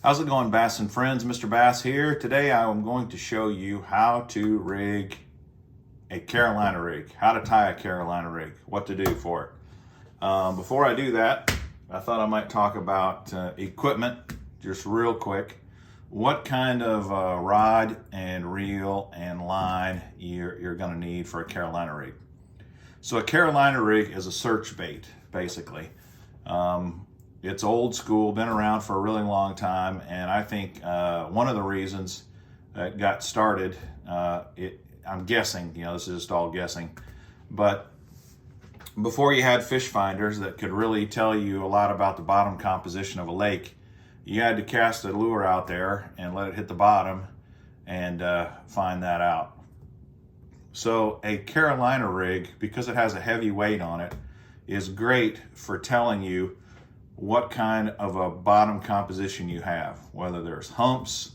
How's it going, Bass and friends? Mr. Bass here. Today I am going to show you how to rig a Carolina rig, how to tie a Carolina rig, what to do for it. Before I do that, I thought I might talk about equipment just real quick. What kind of rod and reel and line you're going to need for a Carolina rig. So a Carolina rig is a search bait, basically. It's old school, been around for a really long time, and I think one of the reasons it got started, I'm guessing, this is just all guessing, but before you had fish finders that could really tell you a lot about the bottom composition of a lake, you had to cast a lure out there and let it hit the bottom and find that out. So a Carolina rig, because it has a heavy weight on it, is great for telling you what kind of a bottom composition you have, whether there's humps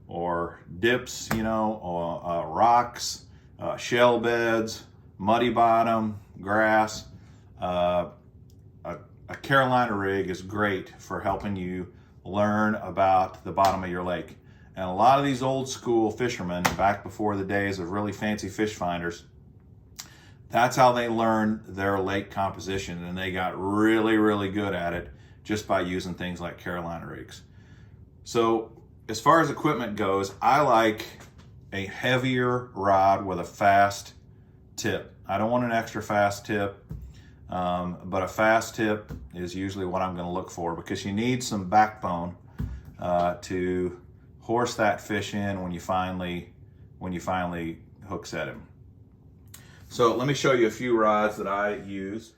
or dips, or rocks, shell beds, muddy bottom, grass. A Carolina rig is great for helping you learn about the bottom of your lake. And a lot of these old school fishermen, back before the days of really fancy fish finders, that's how they learned their lake composition, and they got really, really good at it just by using things like Carolina rigs. So as far as equipment goes, I like a heavier rod with a fast tip. I don't want an extra fast tip, but a fast tip is usually what I'm going to look for, because you need some backbone to horse that fish in when you finally hook set him. So let me show you a few rods that I use.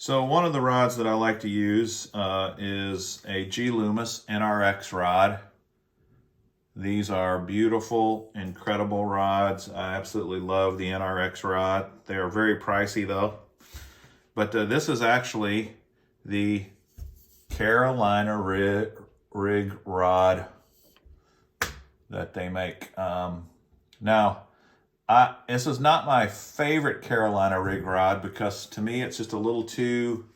So one of the rods that I like to use is a G Loomis NRX rod. These are beautiful, incredible rods. I absolutely love the NRX rod. They are very pricey though. But this is actually the Carolina rig rod that they make. Now, this is not my favorite Carolina rig rod, because to me it's just a little too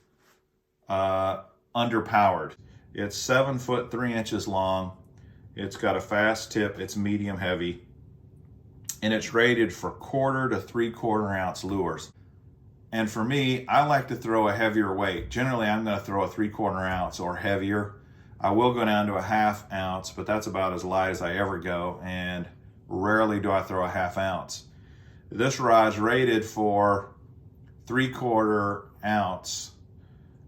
underpowered. It's 7 foot 3 inches long. It's got a fast tip. It's medium heavy, and it's rated for 1/4 to 3/4 ounce lures. And for me, I like to throw a heavier weight. Generally, I'm going to throw a 3/4 ounce or heavier. I will go down to a 1/2 ounce, but that's about as light as I ever go, and rarely do I throw a 1/2 ounce. This rod's rated for 3/4 ounce,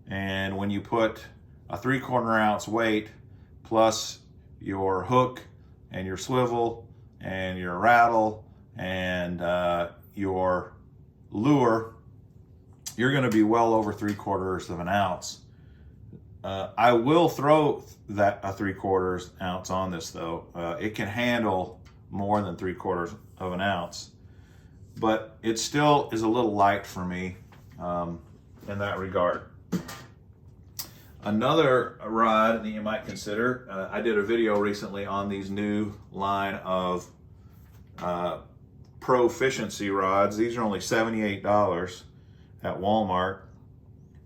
and when you put a 3/4 ounce weight plus your hook and your swivel and your rattle and your lure, you're going to be well over 3/4 ounce. I will throw that a 3/4 ounce on this though. It can handle more than 3/4 ounce, but it still is a little light for me in that regard. Another rod that you might consider, I did a video recently on these new line of Proficiency rods. These are only $78 at Walmart,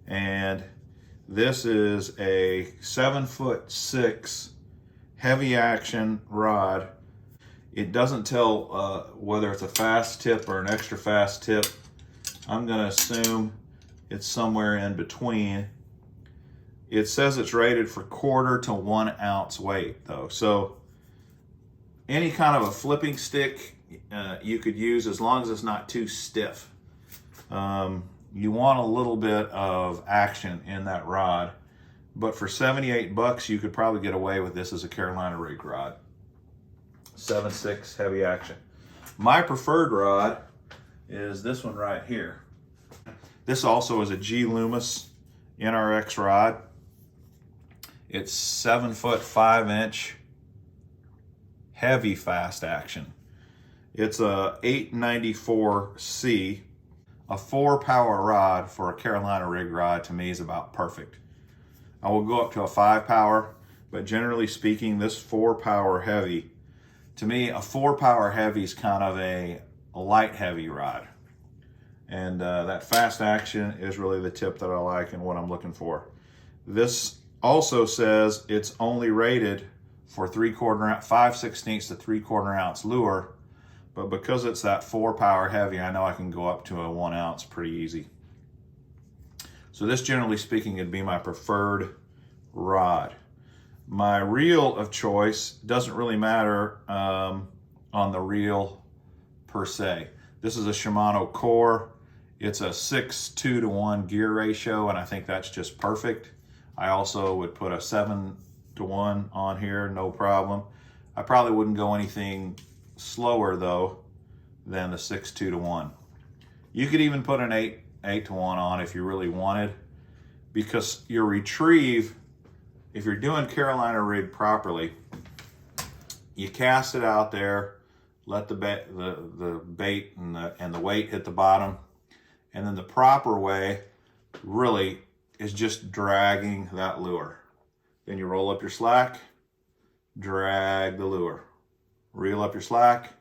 and this is a 7'6" heavy action rod. It doesn't tell whether it's a fast tip or an extra fast tip. I'm going to assume it's somewhere in between. It says it's rated for 1/4 to 1 ounce weight though. So any kind of a flipping stick you could use, as long as it's not too stiff. You want a little bit of action in that rod, but for $78 you could probably get away with this as a Carolina rig rod. 7'6" heavy action. My preferred rod is this one right here. This also is a G Loomis NRX rod. It's 7 foot 5 inch heavy fast action. It's a 894C. A 4-power rod for a Carolina rig rod to me is about perfect. I will go up to a 5-power, but generally speaking, this 4-power heavy, to me, a 4-power heavy is kind of a light heavy rod. And that fast action is really the tip that I like and what I'm looking for. This also says it's only rated for 5/16 to 3/4 ounce lure, but because it's that 4 power heavy, I know I can go up to a 1 ounce pretty easy. So this, generally speaking, would be my preferred rod. My reel of choice doesn't really matter on the reel per se. This is a Shimano Core. It's a 6:2 to 1 gear ratio, and I think that's just perfect. I also would put a 7:1 on here, no problem. I probably wouldn't go anything slower though than the 6:2 to 1. You could even put an 8:1 on if you really wanted, because your retrieve, if you're doing Carolina rig properly, you cast it out there, let the bait and the weight hit the bottom, and then the proper way really is just dragging that lure. Then you roll up your slack, drag the lure. Reel up your slack,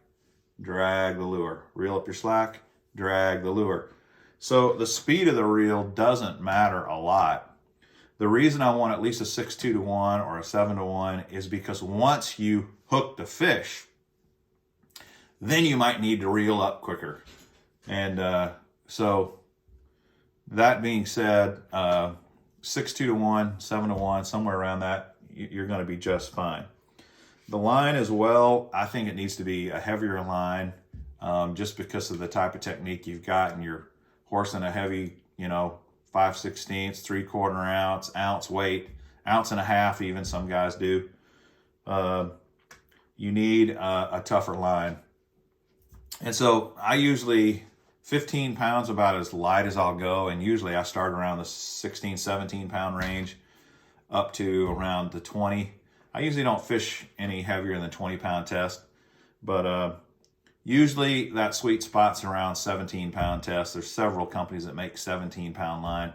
drag the lure. Reel up your slack, drag the lure. So the speed of the reel doesn't matter a lot. The reason I want at least a 6:2 to 1 or a 7:1 is because once you hook the fish, then you might need to reel up quicker. And so that being said, 6:2 to 1, 7:1, somewhere around that, you're going to be just fine. The line as well, I think it needs to be a heavier line, just because of the type of technique you've got, and you're horsing a heavy, 5/16, 3/4 ounce weight, 1.5 ounces even, some guys do. You need a tougher line. And so I usually, 15 pounds about as light as I'll go, and usually I start around the 16, 17 pound range up to around the 20. I usually don't fish any heavier than 20-pound test, but usually that sweet spot's around 17-pound test. There's several companies that make 17-pound line,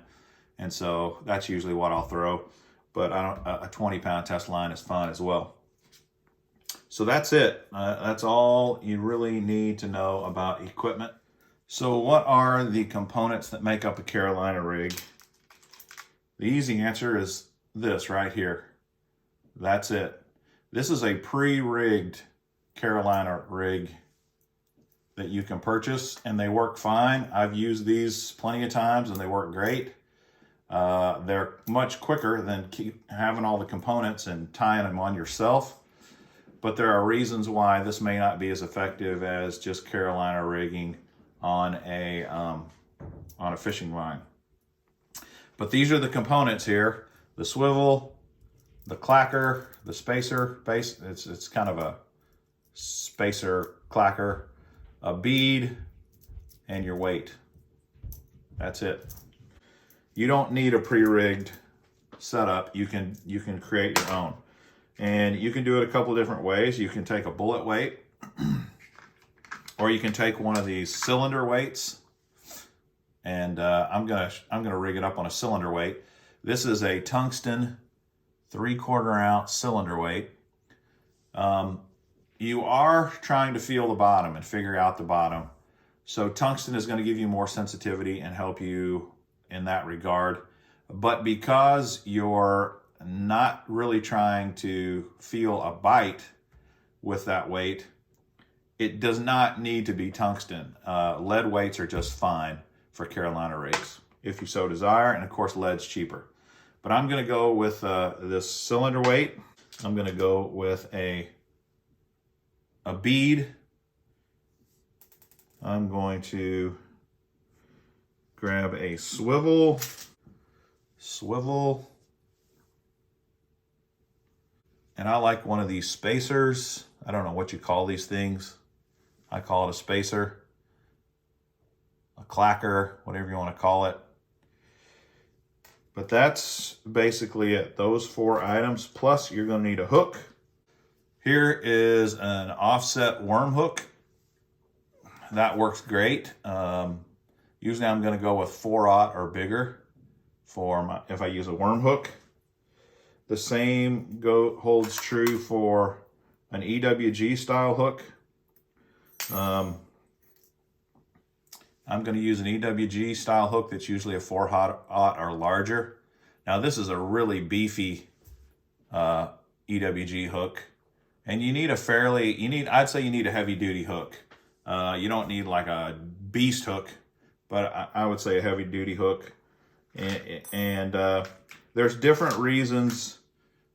and so that's usually what I'll throw. But a 20-pound test line is fine as well. So that's it. That's all you really need to know about equipment. So what are the components that make up a Carolina rig? The easy answer is this right here. That's it. This is a pre-rigged Carolina rig that you can purchase, and they work fine. I've used these plenty of times and they work great. They're much quicker than having all the components and tying them on yourself. But there are reasons why this may not be as effective as just Carolina rigging on a fishing line. But these are the components here: the swivel, the clacker, the spacer base. It's kind of a spacer clacker, a bead, and your weight. That's it. You don't need a pre-rigged setup. You can create your own. And you can do it a couple of different ways. You can take a bullet weight, or you can take one of these cylinder weights. And I'm gonna rig it up on a cylinder weight. This is a tungsten 3/4 ounce cylinder weight. You are trying to feel the bottom and figure out the bottom. So tungsten is going to give you more sensitivity and help you in that regard. But because you're not really trying to feel a bite with that weight, it does not need to be tungsten. Lead weights are just fine for Carolina rigs, if you so desire, and of course lead's cheaper. But I'm going to go with this cylinder weight. I'm going to go with a bead. I'm going to grab a swivel, and I like one of these spacers. I don't know what you call these things. I call it a spacer, a clacker, whatever you want to call it. But that's basically it. Those 4 items, plus you're going to need a hook. Here is an offset worm hook. That works great. Usually I'm going to go with 4/0 or bigger if I use a worm hook. The same holds true for an EWG style hook. I'm going to use an EWG style hook that's usually a 4/0 or larger. Now this is a really beefy EWG hook. And you need I'd say you need a heavy duty hook. You don't need like a beast hook, but I would say a heavy duty hook. And there's different reasons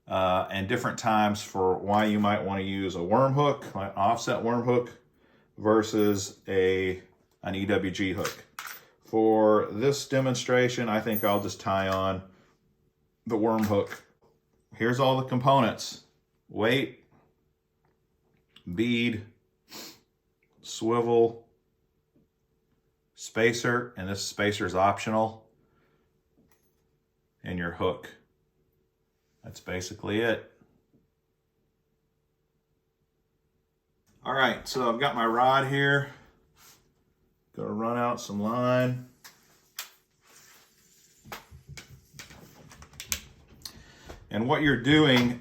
and different times for why you might want to use a worm hook, like an offset worm hook, versus an EWG hook. For this demonstration, I think I'll just tie on the worm hook. Here's all the components: weight, bead, swivel, spacer, and this spacer is optional, and your hook. That's basically it. All right, so I've got my rod here. Gonna run out some line. And what you're doing,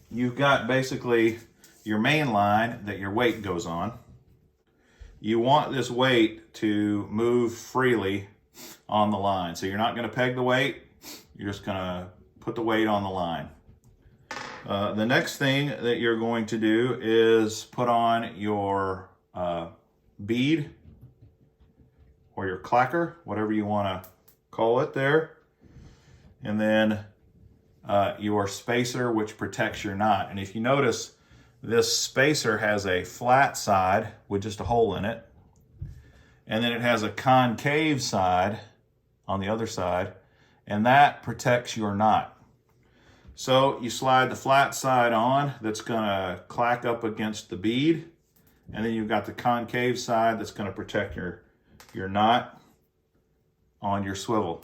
you've got basically your main line that your weight goes on. You want this weight to move freely on the line. So you're not gonna peg the weight, you're just gonna put the weight on the line. The next thing that you're going to do is put on your bead or your clacker, whatever you want to call it there, and then your spacer, which protects your knot. And if you notice, this spacer has a flat side with just a hole in it, and then it has a concave side on the other side, and that protects your knot. So you slide the flat side on, that's going to clack up against the bead, and then you've got the concave side that's going to protect your knot on your swivel.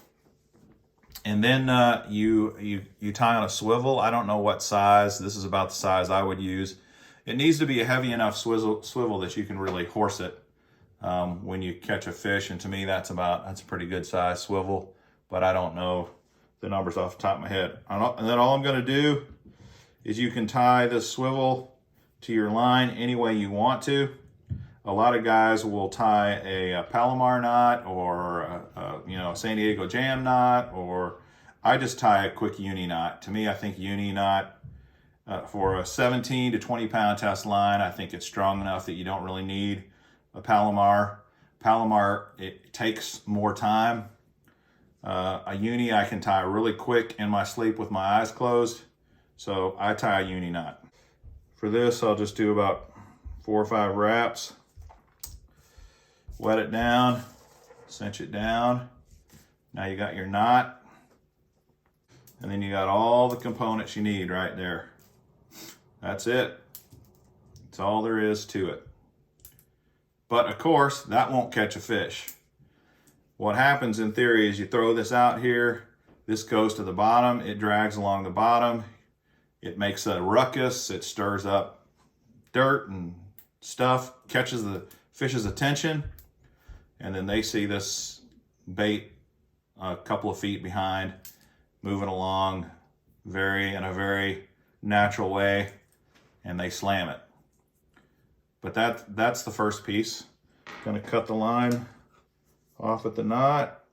And then you tie on a swivel. I don't know what size. This is about the size I would use. It needs to be a heavy enough swivel that you can really horse it when you catch a fish. And to me, that's a pretty good size swivel, but I don't know the numbers off the top of my head. And then all I'm going to do is you can tie this swivel to your line any way you want to. A lot of guys will tie a Palomar knot or a San Diego jam knot, or I just tie a quick uni knot. To me, I think uni knot for a 17 to 20 pound test line, I think it's strong enough that you don't really need a Palomar. Palomar, it takes more time. A uni I can tie really quick in my sleep with my eyes closed, so I tie a uni knot. For this, I'll just do about 4 or 5 wraps. Wet it down, cinch it down. Now you got your knot, and then you got all the components you need right there. That's it. That's all there is to it. But of course, that won't catch a fish. What happens in theory is you throw this out here, this goes to the bottom, it drags along the bottom, it makes a ruckus, it stirs up dirt and stuff, catches the fish's attention, and then they see this bait a couple of feet behind, moving along in a very natural way, and they slam it. But that's the first piece. Gonna cut the line off at the knot.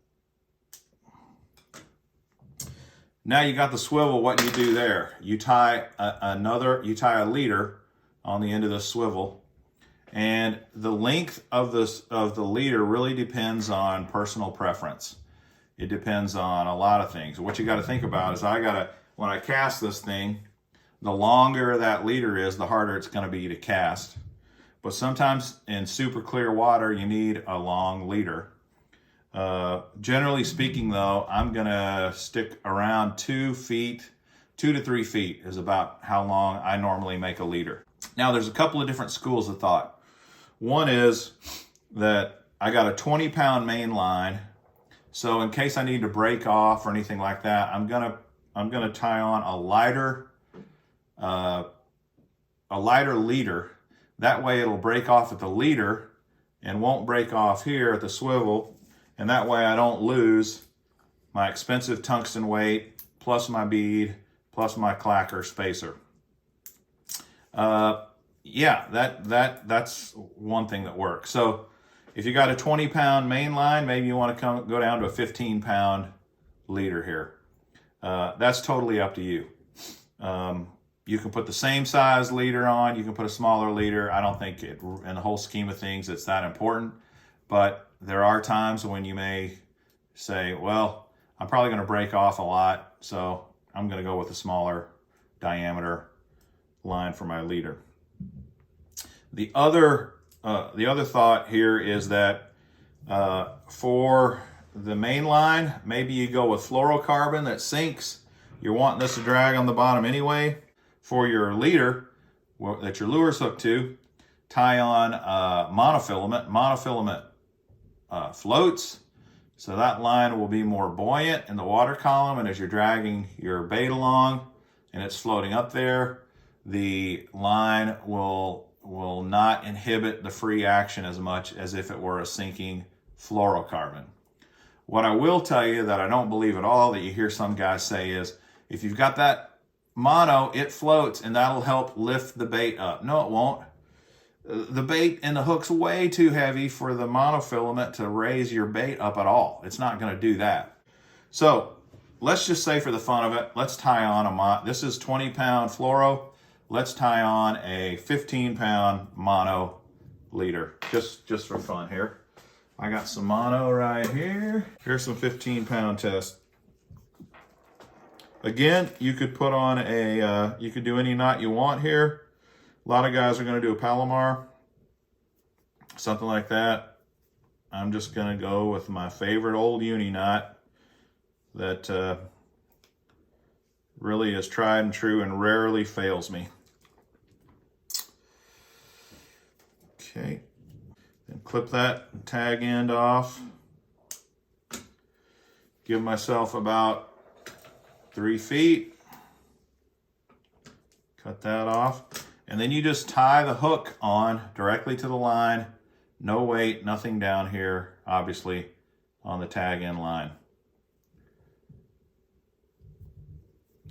Now you got the swivel. What do you do there? You tie a leader on the end of the swivel, and the length of the leader really depends on personal preference. It depends on a lot of things. What you got to think about is when I cast this thing, the longer that leader is, the harder it's going to be to cast. But sometimes in super clear water, you need a long leader. Generally speaking though, I'm gonna stick around 2 to 3 feet is about how long I normally make a leader. Now there's a couple of different schools of thought. One is that I got a 20-pound main line, so in case I need to break off or anything like that, I'm gonna tie on a lighter leader. That way it'll break off at the leader and won't break off here at the swivel. And that way I don't lose my expensive tungsten weight, plus my bead, plus my clacker spacer. Yeah, that's one thing that works. So if you got a 20-pound main line, maybe you want to go down to a 15-pound leader here. That's totally up to you. You can put the same size leader on. You can put a smaller leader. I don't think in the whole scheme of things it's that important. But there are times when you may say, well, I'm probably going to break off a lot, so I'm going to go with a smaller diameter line for my leader. The other thought here is that for the main line, maybe you go with fluorocarbon that sinks. You're wanting this to drag on the bottom anyway. For your leader that your lure's hooked to, tie on monofilament. Monofilament floats, so that line will be more buoyant in the water column, and as you're dragging your bait along and it's floating up there, the line will not inhibit the free action as much as if it were a sinking fluorocarbon. What I will tell you that I don't believe at all that you hear some guys say is, if you've got that mono, it floats and that'll help lift the bait up. No, it won't. The bait and the hook's way too heavy for the monofilament to raise your bait up at all. It's not going to do that. So let's just say for the fun of it, let's tie on this is 20-pound fluoro. Let's tie on a 15-pound mono leader, just for fun here. I got some mono right here. Here's some 15-pound test. Again, you could put on you could do any knot you want here. A lot of guys are going to do a Palomar, something like that. I'm just going to go with my favorite old uni knot that really is tried and true and rarely fails me. Okay, then clip that tag end off. Give myself about 3 feet. Cut that off. And then you just tie the hook on directly to the line. No weight, nothing down here, obviously, on the tag end line.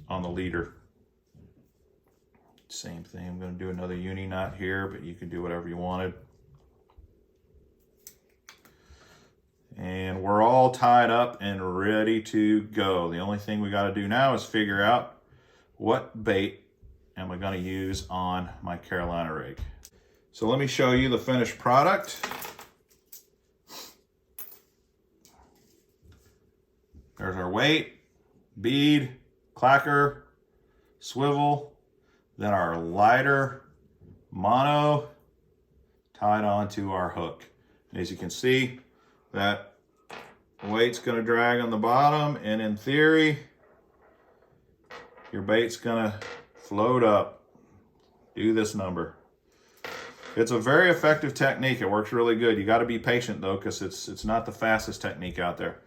On the leader. Same thing. I'm going to do another uni knot here, but you can do whatever you wanted. And we're all tied up and ready to go. The only thing we got to do now is figure out what bait am I going to use on my Carolina rig. So let me show you the finished product. There's our weight, bead, clacker, swivel, then our lighter mono tied onto our hook. And as you can see, that weight's going to drag on the bottom, and in theory, your bait's going to float up. Do this number. It's a very effective technique. It works really good. You got to be patient though, because it's not the fastest technique out there.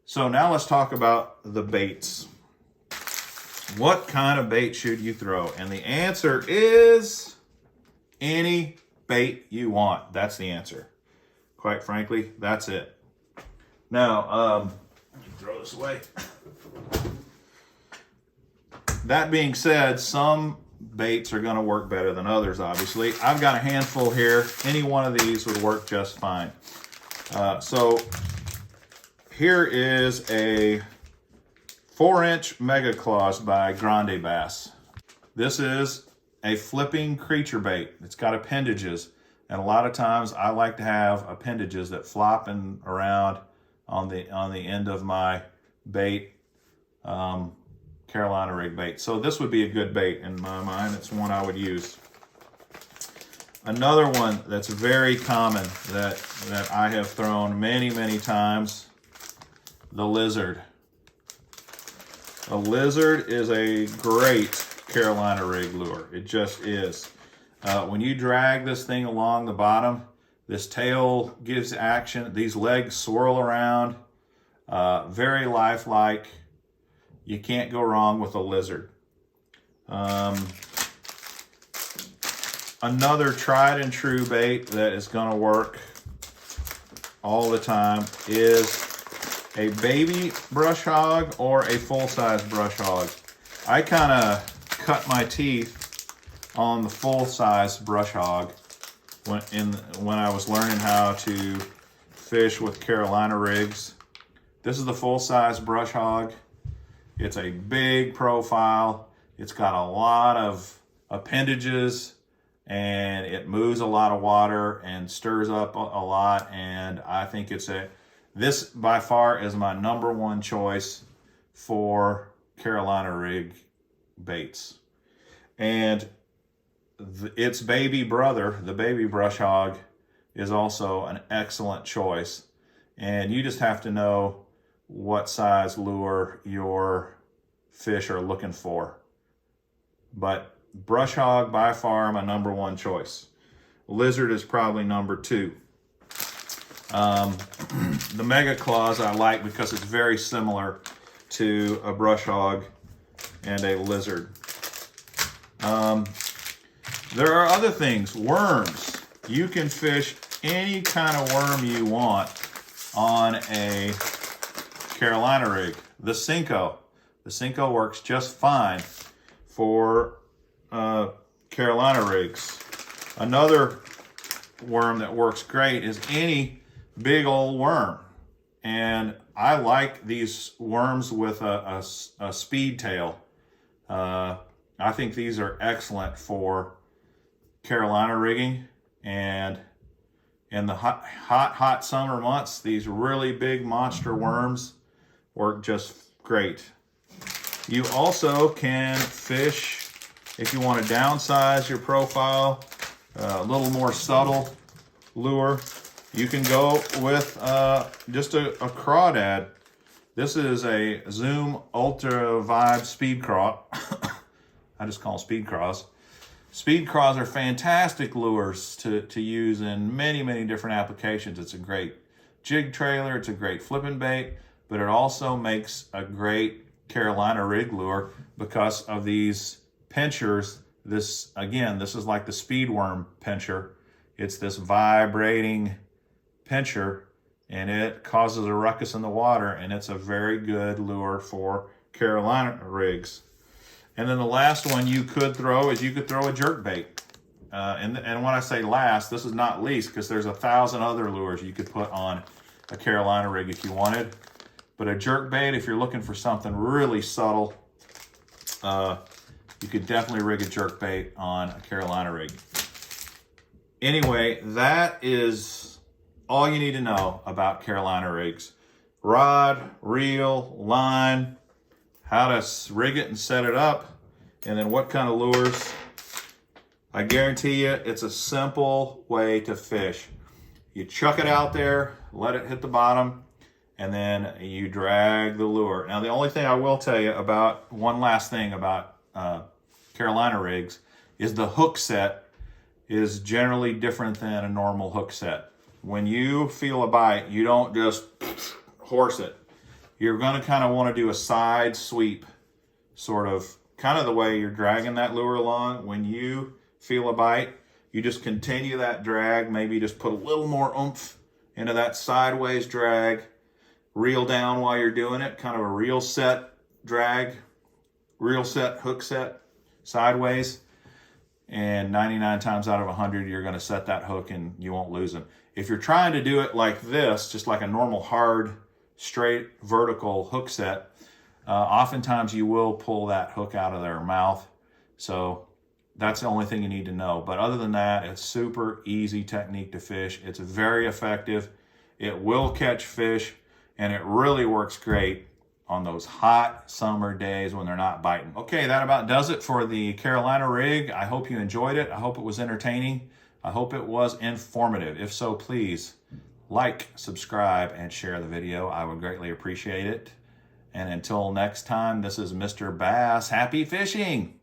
So now let's talk about the baits. What kind of bait should you throw? And the answer is any bait you want. That's the answer. Quite frankly, that's it. Now, throw this away. That being said, some baits are going to work better than others, obviously. I've got a handful here. Any one of these would work just fine. So here is a 4-inch Mega Claws by Grande Bass. This is a flipping creature bait. It's got appendages. And a lot of times I like to have appendages that flopping around on the end of my bait, Carolina rig bait. So this would be a good bait in my mind. It's one I would use. Another one that's very common that I have thrown many, many times, the lizard. A lizard is a great Carolina rig lure. It just is. When you drag this thing along the bottom, this tail gives action. These legs swirl around. Very lifelike. You can't go wrong with a lizard. Another tried and true bait that is going to work all the time is a baby brush hog or a full-size brush hog. I kind of cut my teeth on the full-size brush hog when I was learning how to fish with Carolina rigs. This is the full-size brush hog. It's a big profile. It's got a lot of appendages, and it moves a lot of water and stirs up a lot. And I think this by far is my #1 choice for Carolina rig baits. And its baby brother, the baby brush hog, is also an excellent choice. And you just have to know what size lure your fish are looking for. But brush hog by far my #1 choice. Lizard is probably #2. The mega claws I like because it's very similar to a brush hog and a lizard. There are other things. Worms. You can fish any kind of worm you want on a Carolina rig. The Cinco works just fine for Carolina rigs. Another worm that works great is any big old worm. And I like these worms with a speed tail. I think these are excellent for Carolina rigging. And in the hot summer months, these really big monster worms work just great. You also can fish, if you want to downsize your profile, a little more subtle lure, you can go with just a crawdad. This is a Zoom Ultra Vibe Speed Craw. I just call them speed craws. Speed craws are fantastic lures to use in many, many different applications. It's a great jig trailer, it's a great flipping bait, but it also makes a great Carolina rig lure because of these pinchers. This is like the speed worm pincher. It's this vibrating pincher, and it causes a ruckus in the water, and it's a very good lure for Carolina rigs. And then the last one you could throw is a jerk bait. And when I say last, this is not least, because there's 1,000 other lures you could put on a Carolina rig if you wanted. But a jerk bait, if you're looking for something really subtle, you could definitely rig a jerk bait on a Carolina rig. Anyway, that is all you need to know about Carolina rigs. Rod, reel, line, how to rig it and set it up, and then what kind of lures. I guarantee you it's a simple way to fish. You chuck it out there, let it hit the bottom, and then you drag the lure. Now, the only thing I will tell you about, one last thing about Carolina rigs, is the hook set is generally different than a normal hook set. When you feel a bite, you don't just horse it. You're going to kind of want to do a side sweep, kind of the way you're dragging that lure along. When you feel a bite, you just continue that drag, maybe just put a little more oomph into that sideways drag, reel down while you're doing it, kind of a reel set drag, reel set, hook set, sideways, and 99 times out of 100, you're going to set that hook and you won't lose them. If you're trying to do it like this, just like a normal hard, straight, vertical hook set, oftentimes you will pull that hook out of their mouth. So that's the only thing you need to know. But other than that, it's super easy technique to fish. It's very effective. It will catch fish, and it really works great on those hot summer days when they're not biting. Okay, that about does it for the Carolina rig. I hope you enjoyed it. I hope it was entertaining. I hope it was informative. If so, please like, subscribe, and share the video. I would greatly appreciate it. And until next time, this is Mr. Bass. Happy fishing!